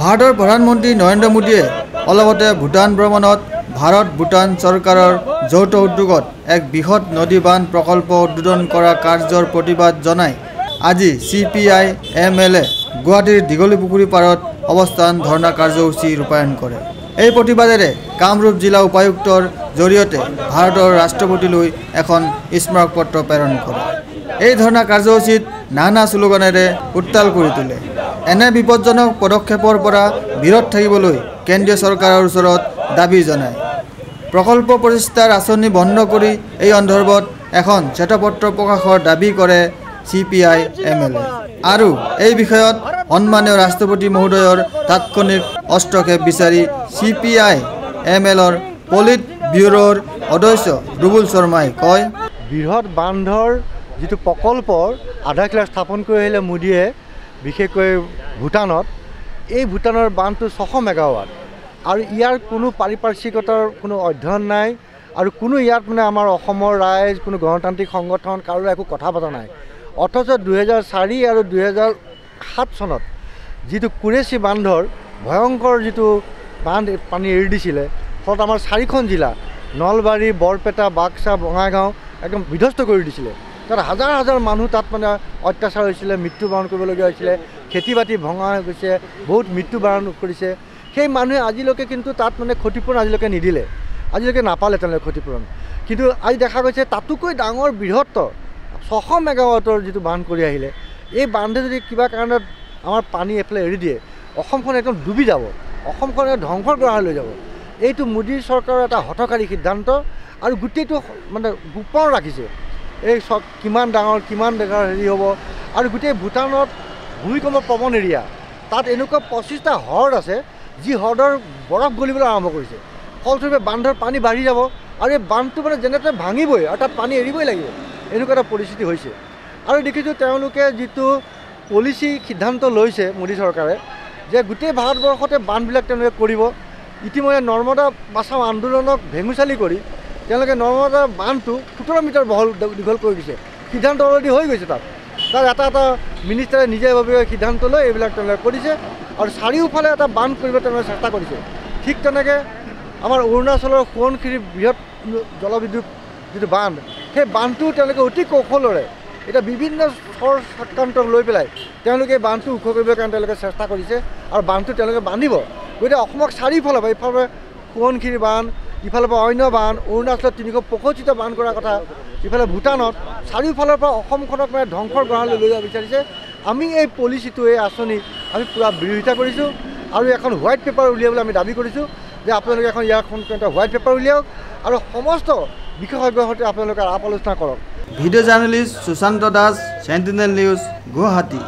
ভাৰতৰ প্ৰধানমন্ত্ৰী নৰেন্দ্ৰ মোদীয়ে অলপতে ভূটান ভ্ৰমণত ভাৰত ভূটান চৰকাৰৰ যৌথ উদ্যোগত এক বৃহৎ নদী বান্ধ প্ৰকল্প উদ্বোধন কৰা কাৰ্যৰ প্ৰতিবাদ জনাই আজি CPI MLA গুৱাহাটীৰ দীঘলীপুখুৰী পাৰত অৱস্থান ধৰ্ণা কাৰ্যসূচী ৰূপায়ণ কৰে। এই প্ৰতিবাদেৰে কামৰূপ জিলা উপায়ুক্তৰ জৰিয়তে ভাৰতৰ ৰাষ্ট্ৰপতিলৈ এখন স্মাৰক পত্ৰ প্ৰেৰণ কৰে। এই ধৰ্ণা কাৰ্যসূচীত নানা স্লোগানেৰে উত্তাল কৰি তোলে। এনে বিপদজনক পদক্ষেপৰ পৰা বিৰত থাকিবলৈ কেন্দ্ৰীয় চৰকাৰৰ ওচৰত দাবী জনায়। প্ৰকল্প প্ৰতিষ্ঠাৰ আঁচনি বন্ধ কৰি এই সন্দৰ্ভত এখন শ্বেতপত্ৰ প্ৰকাশৰ দাবী কৰে CPI MLA। আৰু এই বিষয়ত সন্মানীয় ৰাষ্ট্ৰপতি মহোদয়ৰ তাৎক্ষণিক হস্তক্ষেপ বিচাৰি CPI MLৰ পলিট ব্যুৰোৰ সদস্য ৰুবুল শৰ্মাই কয়, বৃহৎ বান্ধৰ যিটো প্ৰকল্পৰ আধাৰশিলা স্থাপন কৰি আহিলে মোদীয়ে বিশেষকৈ ভূটানত। এই ভূটানৰ বান্ধটো 600 মেগাৱাট আৰু ইয়াৰ কোনো পাৰিপাৰ্শ্বিকতাৰ কোনো অধ্যয়ন নাই আৰু কোনো ইয়াত মানে আমাৰ অসমৰ ৰাইজ কোনো গণতান্ত্ৰিক সংগঠন কাৰো একো কথা পতা নাই। অথচ 2004 আৰু 2007 চনত যিটো কুৰেচি বান্ধৰ ভয়ংকৰ যিটো বান্ধ পানী এৰি দিছিলে, ফলত আমাৰ 4খন জিলা নলবাৰী, বৰপেটা, বাক্সা, বঙাইগাঁও একদম বিধ্বস্ত কৰি দিছিলে। তাত হাজাৰ হাজাৰ মানুহ তাত মানে অত্যাচাৰ হৈছিলে, মৃত্যুবৰণ কৰিবলগীয়া হৈছিলে, খেতি বাতি ভঙা হৈ গৈছে, বহুত মৃত্যুবৰণ কৰিছে। সেই মানুহে আজিলৈকে কিন্তু তাত মানে ক্ষতিপূৰণ আজিলৈকে নিদিলে, আজিলৈকে নাপালে তেওঁলোকে ক্ষতিপূৰণ। কিন্তু আজি দেখা গৈছে তাতোকৈ ডাঙৰ বৃহত্তৰ 600 মেগাৱাটৰ যিটো বান্ধ কৰি আহিলে, এই বান্ধে যদি কিবা কাৰণত আমাৰ পানী এফালে এৰি দিয়ে, অসমখন একদম ডুবি যাব, অসমখন ধ্বংসৰ গৰাহলৈ লৈ যাব। এইটো মোদী চৰকাৰৰ এটা হঠকাৰী সিদ্ধান্ত আৰু গোটেইটো মানে গোপন ৰাখিছে। এই কিমান ডাঙৰ কিমান ডাঙৰ হেৰি হ'ব। আৰু গোটেই ভূটানত ভূমিকম্প প্ৰৱণ এৰিয়া, তাত এনেকুৱা 25টা হ্ৰদ আছে যি হ্ৰদৰ বৰফ গলিবলৈ আৰম্ভ কৰিছে। ফলস্বৰূপে বান্ধৰ পানী বাঢ়ি যাব আৰু এই বান্ধটো মানে যেনে তেনে ভাঙিবই আৰু তাত পানী এৰিবই লাগিব, এনেকুৱা এটা পৰিস্থিতি হৈছে। আৰু দেখিছোঁ তেওঁলোকে যিটো পলিচি সিদ্ধান্ত লৈছে মোদী চৰকাৰে যে গোটেই ভাৰতবৰ্ষতে বান্ধবিলাক তেওঁলোকে কৰিব। ইতিমধ্যে নৰ্মদা বাচাও আন্দোলনক ভেঙুচালি কৰি তেওঁলোকে নৰ্মদা বান্ধটো 17 মিটাৰ বহল দীঘল কৰি দিছে। সিদ্ধান্ত অলৰেডি হৈ গৈছে। তাত এটা এটা মিনিষ্টাৰে নিজাভাৱে সিদ্ধান্ত লৈ এইবিলাক তেওঁলোকে কৰিছে আৰু চাৰিওফালে এটা বান্ধ কৰিব তেওঁলোকে চেষ্টা কৰিছে। ঠিক তেনেকৈ আমাৰ অৰুণাচলৰ সোৱণশিৰি বৃহৎ জলবিদ্যুৎ যিটো বান্ধ, সেই বান্ধটো তেওঁলোকে অতি কৌশলেৰে এতিয়া বিভিন্ন চৰ চক্ৰান্তক লৈ পেলাই তেওঁলোকে বান্ধটো ওখ কৰিবৰ কাৰণে তেওঁলোকে চেষ্টা কৰিছে আৰু বান্ধটো তেওঁলোকে বান্ধিব। গতিকে অসমক চাৰিওফালৰ পৰা, ইফালে সোৱণশিৰি বান্ধ, ইফালৰ পৰা অন্য বান্ধ, অৰুণাচলত 325টা বান্ধ কৰাৰ কথা, ইফালে ভূটানত, চাৰিওফালৰ পৰা অসমখনক মানে ধ্বংসৰ গৰাহলৈ লৈ যাব বিচাৰিছে। আমি এই পলিচিটো, এই আঁচনি আমি পূৰা বিৰোধিতা কৰিছোঁ আৰু এখন হোৱাইট পেপাৰ উলিয়াবলৈ আমি দাবী কৰিছোঁ যে আপোনালোকে এখন ইয়াৰ সংক্ৰান্ত হোৱাইট পেপাৰ উলিয়াওক আৰু সমস্ত বিশেষজ্ঞৰ সৈতে আপোনালোকে আলাপ আলোচনা কৰক। Video' journalist Sushanta Das, Sentinel News, Guwahati.